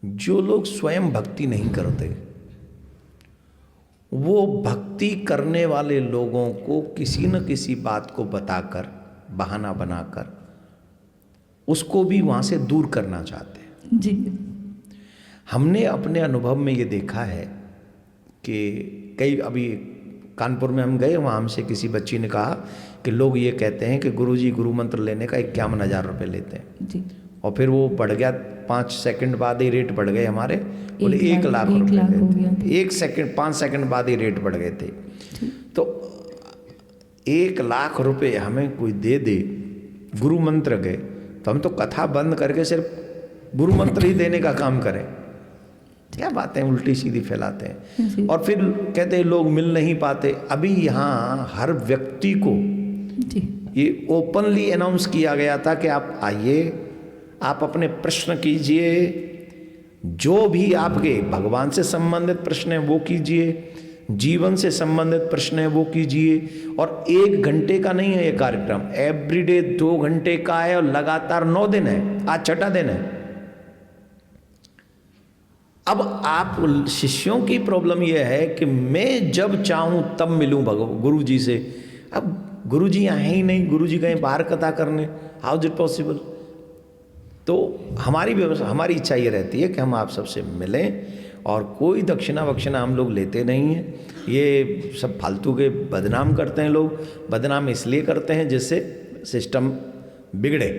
जो लोग स्वयं भक्ति नहीं करते, वो भक्ति करने वाले लोगों को किसी न किसी बात को बताकर, बहाना बनाकर उसको भी वहाँ से दूर करना चाहते हैं। जी। हमने अपने अनुभव में ये देखा है कि कई, अभी कानपुर में हम गए, वहाँ हमसे किसी बच्ची ने कहा कि लोग ये कहते हैं कि गुरुजी गुरु मंत्र लेने का 51,000 रुपये लेते हैं। जी। और फिर वो बढ़ गया, 5 सेकंड बाद ही रेट बढ़ गए हमारे, बोले 1 लाख रुपये लेते। 1 सेकंड 5 सेकंड बाद ही रेट बढ़ गए थे। तो 1 लाख रुपये हमें कोई दे दे गुरु मंत्र के, तो हम तो कथा बंद करके सिर्फ गुरु मंत्र ही देने का काम करें। क्या बातें उल्टी सीधी फैलाते हैं। और फिर कहते हैं लोग मिल नहीं पाते। अभी यहाँ हर व्यक्ति को ये ओपनली अनाउंस किया गया था कि आप आइए, आप अपने प्रश्न कीजिए, जो भी आपके भगवान से संबंधित प्रश्न है वो कीजिए, जीवन से संबंधित प्रश्न है वो कीजिए। और 1 घंटे का नहीं है ये कार्यक्रम, एवरीडे 2 घंटे का है और लगातार 9 दिन है, आज 6ठा दिन है। अब आप शिष्यों की प्रॉब्लम यह है कि मैं जब चाहूं तब मिलूं गुरु जी से। अब गुरु जी यहाँ ही नहीं, गुरु जी कहीं बाहर कथा करने, हाउ इज इट पॉसिबल। तो हमारी व्यवस्था, हमारी इच्छा ये रहती है कि हम आप सबसे मिलें, और कोई दक्षिणा वक्षिणा हम लोग लेते नहीं हैं। ये सब फालतू के बदनाम करते हैं लोग। बदनाम इसलिए करते हैं जिससे सिस्टम बिगड़े,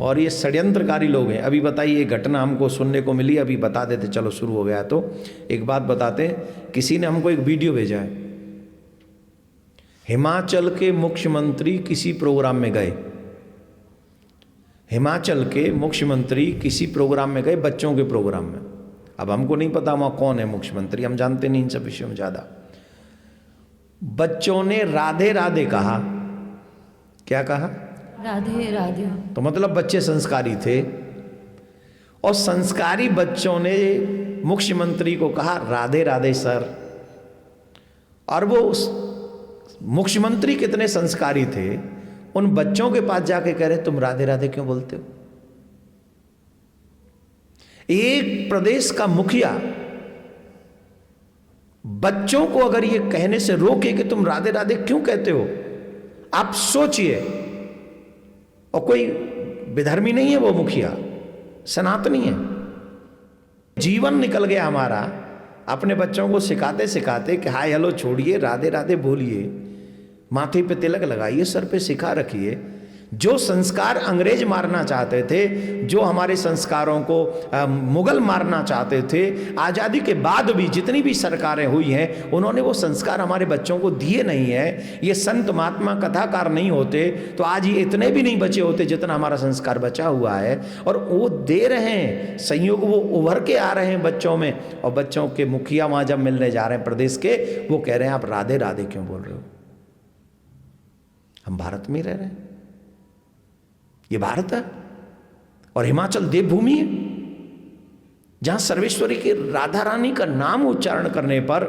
और ये षड्यंत्रकारी लोग हैं। अभी बताइए, एक घटना हमको सुनने को मिली, अभी बता देते, चलो शुरू हो गया तो एक बात बताते हैं। किसी ने हमको एक वीडियो भेजा है, हिमाचल के मुख्यमंत्री किसी प्रोग्राम में गए, हिमाचल के मुख्यमंत्री किसी प्रोग्राम में गए, बच्चों के प्रोग्राम में। अब हमको नहीं पता वहाँ कौन है मुख्यमंत्री, हम जानते नहीं इन सब विषयों में ज़्यादा। बच्चों ने राधे राधे कहा। क्या कहा? राधे राधे। तो मतलब बच्चे संस्कारी थे, और संस्कारी बच्चों ने मुख्यमंत्री को कहा राधे राधे सर। और वो मुख्यमंत्री कितने संस्कारी थे, उन बच्चों के पास जाके कह रहे तुम राधे राधे क्यों बोलते हो। एक प्रदेश का मुखिया बच्चों को अगर ये कहने से रोके कि तुम राधे राधे क्यों कहते हो, आप सोचिए। और कोई विधर्मी नहीं है वो मुखिया, सनातनी है। जीवन निकल गया हमारा अपने बच्चों को सिखाते सिखाते कि हाय हेलो छोड़िए, राधे राधे बोलिए, माथे पे तिलक लगाइए, सर पे सिखा रखिए। जो संस्कार अंग्रेज मारना चाहते थे, जो हमारे संस्कारों को मुगल मारना चाहते थे, आज़ादी के बाद भी जितनी भी सरकारें हुई हैं, उन्होंने वो संस्कार हमारे बच्चों को दिए नहीं है। ये संत महात्मा कथाकार नहीं होते तो आज ये इतने भी नहीं बचे होते जितना हमारा संस्कार बचा हुआ है। और वो दे रहे हैं संयोग, वो उभर के आ रहे हैं बच्चों में। और बच्चों के मुखिया वहाँ जब मिलने जा रहे हैं प्रदेश के, वो कह रहे हैं आप राधे राधे क्यों बोल रहे हो। हम भारत में रह रहे हैं, ये भारत है, और हिमाचल देवभूमि है, जहां सर्वेश्वरी की राधा रानी का नाम उच्चारण करने पर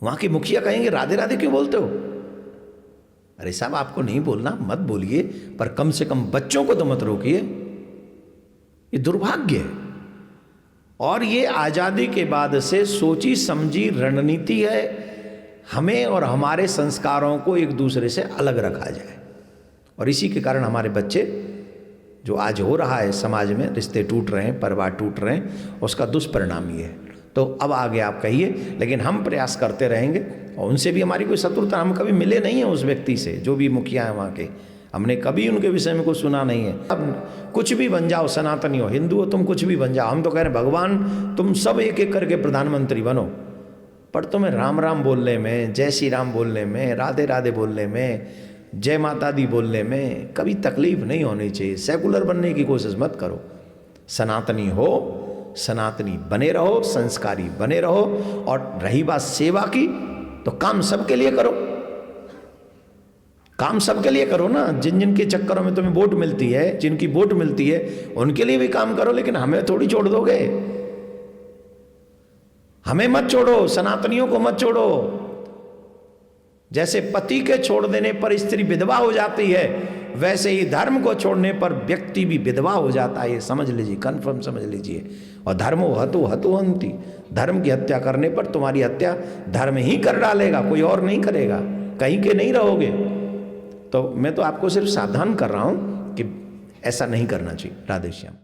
वहां के मुखिया कहेंगे राधे राधे क्यों बोलते हो। अरे साहब, आपको नहीं बोलना मत बोलिए, पर कम से कम बच्चों को तो मत रोकिए। ये दुर्भाग्य है। और ये आजादी के बाद से सोची समझी रणनीति है, हमें और हमारे संस्कारों को एक दूसरे से अलग रखा जाए। और इसी के कारण हमारे बच्चे, जो आज हो रहा है समाज में, रिश्ते टूट रहे हैं, परिवार टूट रहे हैं, उसका दुष्परिणाम ये है। तो अब आगे आप कहिए, लेकिन हम प्रयास करते रहेंगे। और उनसे भी हमारी कोई शत्रुता, हम कभी मिले नहीं हैं उस व्यक्ति से, जो भी मुखिया है वहाँ के, हमने कभी उनके विषय में कुछ सुना नहीं है। अब कुछ भी बन जाओ, सनातनी हो, हिंदू हो, तुम कुछ भी बन जाओ, हम तो कह रहे हैं भगवान तुम सब एक एक करके प्रधानमंत्री बनो, पर तुम्हें राम राम बोलने में, जय श्री राम बोलने में, राधे राधे बोलने में, जय माता दी बोलने में कभी तकलीफ नहीं होनी चाहिए। सेकुलर बनने की कोशिश मत करो। सनातनी हो, सनातनी बने रहो, संस्कारी बने रहो। और रही बात सेवा की, तो काम सबके लिए करो, काम सबके लिए करो ना। जिन जिन के चक्करों में तुम्हें वोट मिलती है, जिनकी वोट मिलती है, उनके लिए भी काम करो, लेकिन हमें थोड़ी छोड़ दोगे। हमें मत छोड़ो, सनातनियों को मत छोड़ो। जैसे पति के छोड़ देने पर स्त्री विधवा हो जाती है, वैसे ही धर्म को छोड़ने पर व्यक्ति भी विधवा हो जाता है, ये समझ लीजिए, कन्फर्म समझ लीजिए। और धर्मो हतु हतुहंति, धर्म की हत्या करने पर तुम्हारी हत्या धर्म ही कर डालेगा, कोई और नहीं करेगा, कहीं के नहीं रहोगे। तो मैं तो आपको सिर्फ सावधान कर रहा हूं कि ऐसा नहीं करना चाहिए। राधे श्याम।